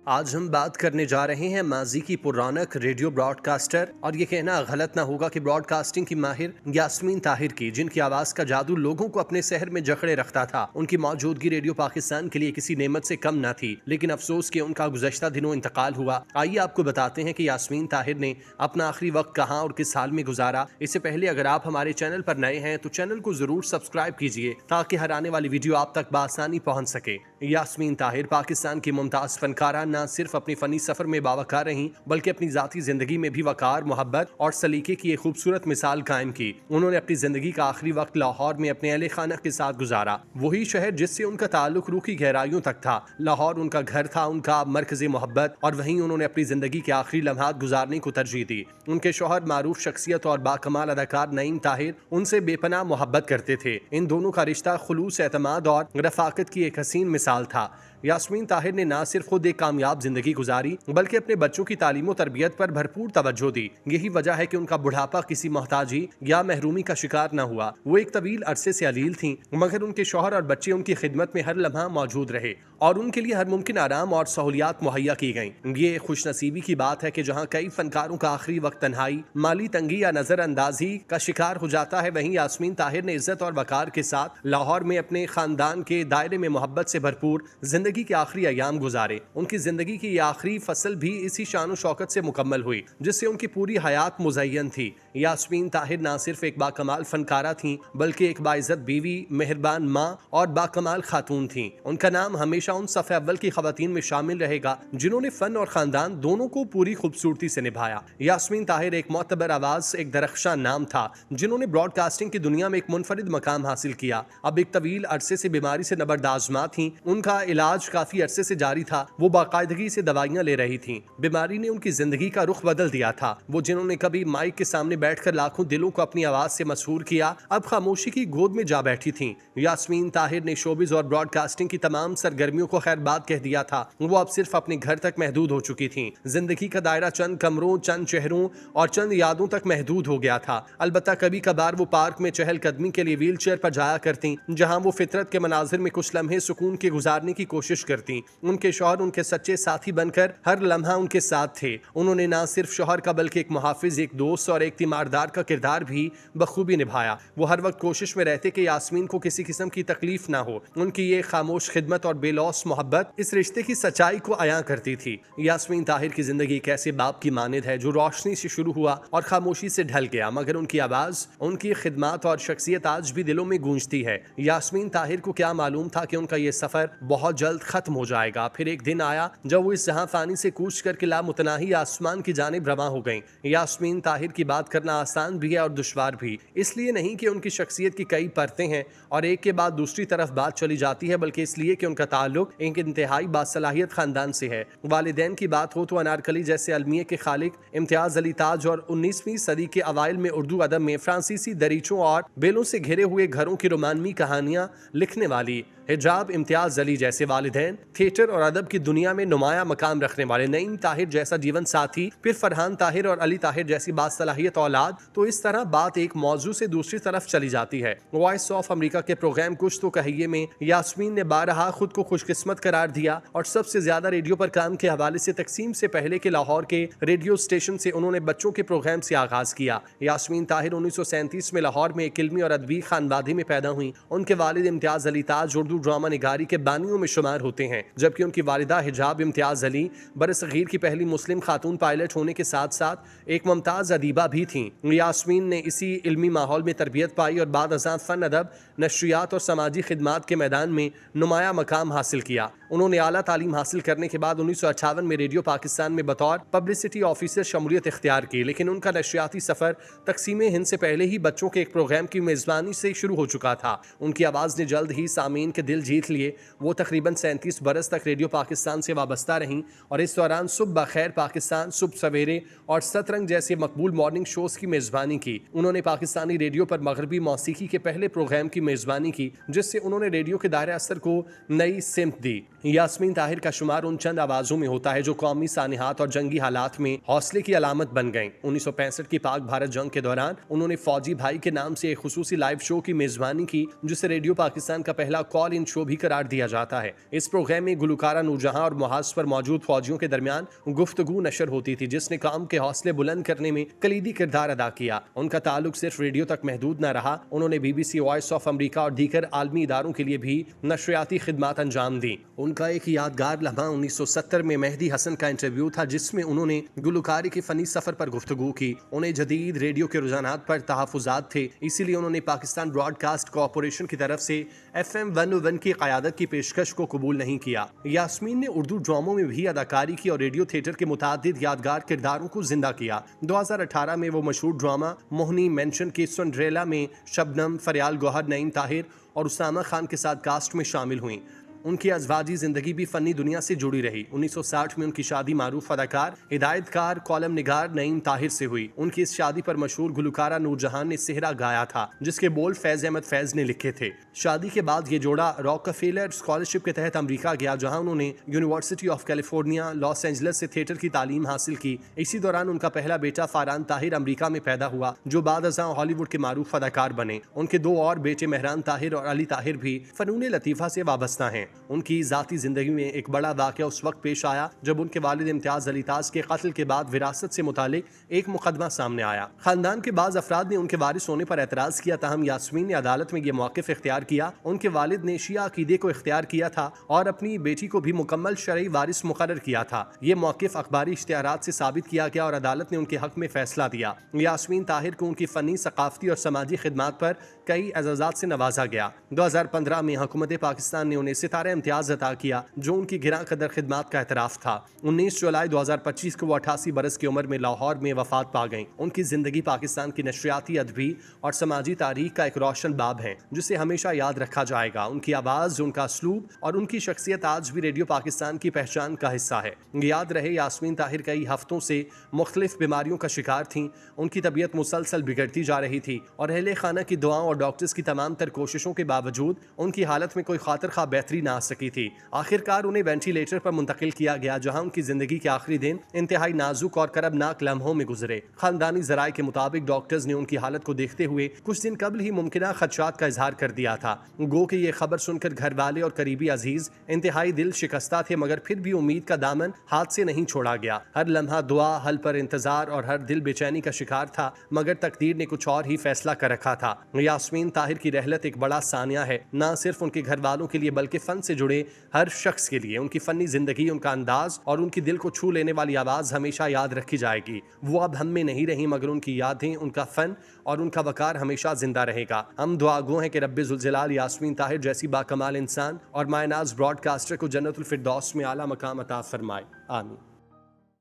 आज हम बात करने जा रहे हैं माजी की पुरानक रेडियो ब्रॉडकास्टर और ये कहना गलत ना होगा कि ब्रॉडकास्टिंग की माहिर यास्मीन ताहिर की, जिनकी आवाज का जादू लोगों को अपने शहर में जकड़े रखता था। उनकी मौजूदगी रेडियो पाकिस्तान के लिए किसी नेमत से कम ना थी, लेकिन अफसोस कि उनका गुज़श्ता दिनों इंतकाल हुआ। आइए आपको बताते हैं कि यास्मीन ताहिर ने अपना आखिरी वक्त कहाँ और किस हाल में गुजारा। इससे पहले अगर आप हमारे चैनल पर नए हैं तो चैनल को जरूर सब्सक्राइब कीजिए ताकि हर आने वाली वीडियो आप तक बआसानी पहुंच सके। यास्मीन ताहिर पाकिस्तान की मुमताज फनकारा न सिर्फ अपनी फनी सफर में बावकार रहीं, बल्कि अपनी जाती जिंदगी में भी वकार, मोहब्बत और सलीके की एक खूबसूरत मिसाल कायम की। उन्होंने अपनी जिंदगी का आखिरी वक्त लाहौर में अपने अहले खाना के साथ गुजारा, वही शहर जिससे उनका ताल्लुक रूह की गहराइयों तक था। लाहौर उनका घर था, उनका मरकज़ मोहब्बत, और वहीं उन्होंने अपनी जिंदगी के आखिरी लम्हात गुजारने को तरजीह दी। उनके शौहर मारूफ शख्सियत और बाकमाल अदाकार नईम ताहिर उनसे बेपनाह मोहब्बत करते थे। इन दोनों का रिश्ता खुलूस, एतमाद और रफाकत की एक हसीन मिसाल था। यास्मीन ताहिर ने न सिर्फ खुद एक कामयाब जिंदगी गुजारी, बल्कि अपने बच्चों की तालीम और तरबियत पर भरपूर तवज्जो दी। यही वजह है कि उनका बुढ़ापा किसी मोहताजी या महरूमी का शिकार न हुआ। वो एक तवील अरसे से अलील थीं, मगर उनके शौहर और बच्चे उनकी खिदमत में हर लम्हा मौजूद रहे और उनके लिए हर मुमकिन आराम और सहूलियात मुहैया की गईं। ये खुशनसीबी की बात है कि जहाँ कई फनकारों का आखिरी वक्त तन्हाई, माली तंगी या नजरअंदाजी का शिकार हो जाता है, वहीं यास्मीन ताहिर ने इज्जत और वकार के साथ लाहौर में अपने खानदान के दायरे में मोहब्बत से भरपूर जिंदगी के आखिरी अयाम गुजारे। उनकी जिंदगी की आखिरी फसल भी इसी शान शौकत से मुकम्मल हुई जिससे उनकी पूरी हयात मुज़य्यन थी। यास्मीन ताहिर न सिर्फ एक बाकमाल फनकारा थीं, बल्कि एक बाइज्जत बीवी, मेहरबान माँ और बाकमाल खातून थीं। उनका नाम हमेशा उन सफ़े अव्वल की खवातीन में शामिल रहेगा जिन्होंने फन और खानदान दोनों को पूरी खूबसूरती से निभाया। यास्मीन ताहिर एक मोतबर आवाज, एक दरख्शां नाम था जिन्होंने ब्रॉडकास्टिंग की दुनिया में एक मुनफरिद मकाम हासिल किया। अब एक तवील अरसे से बीमारी से नबरदाजमा थीं, उनका इलाज काफी अरसे से जारी था। वो बाकायदगी से दवाइयां ले रही थीं। बीमारी ने उनकी जिंदगी का रुख बदल दिया था। वो जिन्होंने कभी माइक के सामने बैठकर लाखों दिलों को अपनी आवाज से मशहूर किया, अब खामोशी की गोद में जा बैठी थीं। यास्मीन ताहिर ने शोबिज और ब्रॉडकास्टिंग की तमाम सरगर्मियों को खैर बात कह दिया था। वो अब सिर्फ अपने घर तक महदूद हो चुकी थीं। जिंदगी का दायरा चंद कमरों, चंद चेहरों और चंद यादों तक महदूद हो गया था। अलबत्ता कभी कभार वो पार्क में चहलकदमी के लिए व्हील चेयर पर जाया करती, जहां वो फितरत के मनाजिर में कुछ लम्हे सुकून के गुजारने की कोशिश करती। उनके शौहर उनके सच्चे साथी बनकर हर लम्हा उनके साथ थे। उन्होंने न सिर्फ शौहर का बल्कि एक मुहाफिज, एक दोस्त और एक तीमारदार का किरदार भी बखूबी निभाया। वो हर वक्त कोशिश में रहते कि यास्मीन को किसी किस्म की तकलीफ ना हो। उनकी ये खामोश खिदमत और बेलौस मोहब्बत इस रिश्ते की सच्चाई को अयां करती थी। यास्मीन ताहिर की जिंदगी एक ऐसे बाप की मानिद है जो रोशनी से शुरू हुआ और खामोशी से ढल गया, मगर उनकी आवाज, उनकी खिदमत और शख्सियत आज भी दिलों में गूंजती है। यास्मीन ताहिर को क्या मालूम था कि उनका ये सफर बहुत जल्द खत्म हो जाएगा। फिर एक दिन आया जब वो इस जहां फानी से कूच करके लामुतनाही आसमान की जानिब रवां हो गईं। यास्मीन ताहिर की बात करना आसान भी है और दुश्वार भी, इसलिए नहीं कि उनकी शख्सियत की कई परतें हैं और एक के बाद दूसरी तरफ बात चली जाती है, बल्कि इसलिए कि उनका ताल्लुक एक इंतहाई बासलाहियत खानदान से है। वालिदैन की बात हो तो अनारकली जैसे अलमिये के खालिक इम्तियाज अली ताज और 19वीं सदी के अवाइल में उर्दू अदब में फ्रांसीसी दरीचों और बेलों से घिरे हुए घरों की रोमानवी कहानियां लिखने वाली हिजाब इम्तियाज अली जैसे वालिदैन, थिएटर और अदब की दुनिया में नुमाया मकाम रखने वाले नईम ताहिर जैसा जीवन साथी, फिर फरहान ताहिर और अली ताहिर जैसी बासलाहियत औलाद, तो इस तरह बात एक मौजू से दूसरी तरफ चली जाती है। वॉइस ऑफ अमेरिका के प्रोग्राम कुछ तो कहिए में यास्मीन ने बारहा खुद को खुशकिस्मत करार दिया और सबसे ज्यादा रेडियो पर काम के हवाले से तकसीम से पहले के लाहौर के रेडियो स्टेशन से उन्होंने बच्चों के प्रोग्राम से आगाज किया। यास्मीन ताहिर 1937 में लाहौर में एक इल्मी और अदबी खानवादी में पैदा हुई। उनके वालिद इम्तियाज अली ताज उर्दू ड्रामा निगारी के बानियों में शुमार होते हैं, जबकि उनकी वालिदा हिजाब इम्तियाज अली बरसगीर की पहली मुस्लिम खातून पायलट होने के साथ साथ एक मुमताज अदीबा भी थीं। यास्मीन ने इसी इल्मी माहौल में तरबियत पाई और बाद अज़ां फ़न, अदब, नशरियात और समाजी खिदमात के मैदान में नुमाया मकाम हासिल किया। उन्होंने आला तालीम हासिल करने के बाद 1958 में रेडियो पाकिस्तान में बतौर पब्लिसिटी ऑफिसर शमूलियत इख्तियार की, लेकिन उनका नशरियाती सफ़र तकसीम हिंद से पहले ही बच्चों के एक प्रोग्राम की मेज़बानी से शुरू हो चुका था। उनकी आवाज़ ने जल्द ही सामीन के दिल जीत लिए। वो तकरीबन 37 बरस तक रेडियो पाकिस्तान से वाबस्ता रहीं और इस दौरान सुबह खैर पाकिस्तान, सुबह सवेरे और सतरंग जैसे मकबूल मॉर्निंग शोज की मेज़बानी की। उन्होंने पाकिस्तानी रेडियो पर मगरबी मौसीकी के पहले प्रोग्राम की मेज़बानी की, जिससे उन्होंने रेडियो के दायरे असर को नई सिमत दी। यास्मीन ताहिर का शुमार उन चंद आवाजों में होता है जो कौमी सानिहात और जंगी हालात में हौसले की अलामत बन गईं। 1965 की पाक भारत जंग के दौरान उन्होंने फौजी भाई के नाम से एक खुसूसी लाइव शो की मेजबानी की, जिसे रेडियो पाकिस्तान का पहला कॉल इन शो भी करार दिया जाता है। इस प्रोग्राम में गुलकारा नूरजहां और मुहाज पर मौजूद फौजियों के दरमियान गुफ्तगू नशर होती थी, जिसने काम के हौसले बुलंद करने में कलीदी किरदार अदा किया। उनका ताल्लुक सिर्फ रेडियो तक महदूद न रहा, उन्होंने BBC, वॉइस ऑफ अमरीका और दीगर आलमी इदारों के लिए भी नशरियाती खिदमात अंजाम दी। उनका एक यादगार लम्हा 1970 में मेहदी हसन का इंटरव्यू था, जिसमें उन्होंने गुलकारी के फनी सफर पर गुफ्तगू की। उन्हें जदीद रेडियो के रुझानात पर तहफुजात थे, इसीलिए उन्होंने पाकिस्तान ब्रॉडकास्ट कॉरपोरेशन की तरफ से FM 101 की क़यादत की पेशकश को कबूल नहीं किया। यास्मीन ने उर्दू ड्रामों में भी अदाकारी की और रेडियो थिएटर के मुतादिद यादगार किरदारों को जिंदा किया। 2018 में वो मशहूर ड्रामा मोहनी मेंशन के सिंड्रेला में शबनम, फरियाल गौहर, नईम ताहिर और उसामा खान के साथ कास्ट में शामिल हुई। उनकी अज़वाजी जिंदगी भी फनी दुनिया से जुड़ी रही। 1960 में उनकी शादी मारूफ अदाकार, हिदायतकार, कॉलम निगार नईम ताहिर से हुई। उनकी इस शादी पर मशहूर गुलकारा नूरजहां ने सेहरा गाया था, जिसके बोल फैज अहमद फैज ने लिखे थे। शादी के बाद ये जोड़ा रॉकफेलर स्कॉलरशिप के तहत अमरीका गया, जहां उन्होंने university of California Los Angeles से थिएटर की तालीम हासिल की। इसी दौरान उनका पहला बेटा फारान ताहिर अमरीका में पैदा हुआ, जो बाद अज़ां हॉलीवुड के मारूफ अदाकार बने। उनके दो और बेटे मेहरान ताहिर और अली ताहिर भी फनून लतीफ़ा से वाबस्ता हैं। उनकी जाती जिंदगी में एक बड़ा वाक़या उस वक्त पेश आया जब उनके वालिद इम्तियाज अली ताज के कत्ल के बाद विरासत से मुतालिक एक मुकदमा सामने आया। खानदान के बाज़ अफराद ने उनके वारिस होने पर एतराज़ किया, ताहम यास्मीन ने अदालत में यह मौक़िफ़ इख्तियार किया। उनके वालिद ने शिया अकीदे को इख्तियार किया था और अपनी बेटी को भी मुकम्मल शरई वारिस मुकर्रर किया था। ये मौक़िफ़ अखबारी इश्तिहारात से साबित किया गया और अदालत ने उनके हक में फैसला दिया। यास्मीन ताहिर को उनकी फ़नी, सकाफ़ती और समाजी खिदमात पर कई एज़ाज़ात से नवाजा गया। 2015 में हुकूमत पाकिस्तान ने उन्हें सितारा इम्तियाज अता किया, जो उनकी गिरां कदर खिदमात का एतराफ़ था। 19 जुलाई 2025 को वो 88 बरस की उम्र में लाहौर में वफात पा गईं। उनकी ज़िंदगी पाकिस्तान की नशरियाती, अदबी और समाजी तारीख का एक रोशन बाब है, जिसे हमेशा याद रखा जाएगा। उनकी आवाज़, उनका असलूब और उनकी शख्सियत आज भी रेडियो पाकिस्तान की पहचान का हिस्सा है। याद रहे, यास्मीन ताहिर कई हफ्तों से मुख्तलिफ बीमारियों का शिकार थीं। उनकी तबीयत मुसलसल बिगड़ती जा रही थी और अहले खाना की दुआओं और डॉक्टर्स की तमाम तर कोशिशों के बावजूद उनकी हालत में कोई खातिर खा बेहतरी ना आ सकी थी। आखिरकार उन्हें वेंटिलेटर पर मुंतकिल किया गया, जहां उनकी जिंदगी के आखिरी दिन इंतहाई नाजुक और करबनाक लम्हों में गुजरे। खानदानी जराए के मुताबिक डॉक्टर्स ने उनकी हालत को देखते हुए कुछ दिन कबल ही मुमकिना खदशात का इजहार कर दिया था। गो कि ये खबर सुनकर घर वाले और करीबी अजीज इंतहाई दिल शिकस्ता थे, मगर फिर भी उम्मीद का दामन हाथ से नहीं छोड़ा गया। हर लम्हा दुआ, हल पर इंतजार और हर दिल बेचैनी का शिकार था, मगर तकदीर ने कुछ और ही फैसला कर रखा था। यास्मीन ताहिर की रहलत एक बड़ा सानिया है, न सिर्फ उनके घर वालों के लिए बल्कि फन से जुड़े हर शख्स के लिए। उनकी फनी जिंदगी, उनका अंदाज और उनकी दिल को छू लेने वाली आवाज़ हमेशा याद रखी जाएगी। वो अब हम में नहीं रही, मगर उनकी यादें, उनका फन और उनका वकार हमेशा जिंदा रहेगा। हम दुआगो हैं कि रब्बे जुल जलाल यास्मीन ताहिर जैसी बाकमाल इंसान और मायनाज ब्रॉडकास्टर को जन्नतुल फिरदौस में आला मकाम अता फरमाए। आमीन।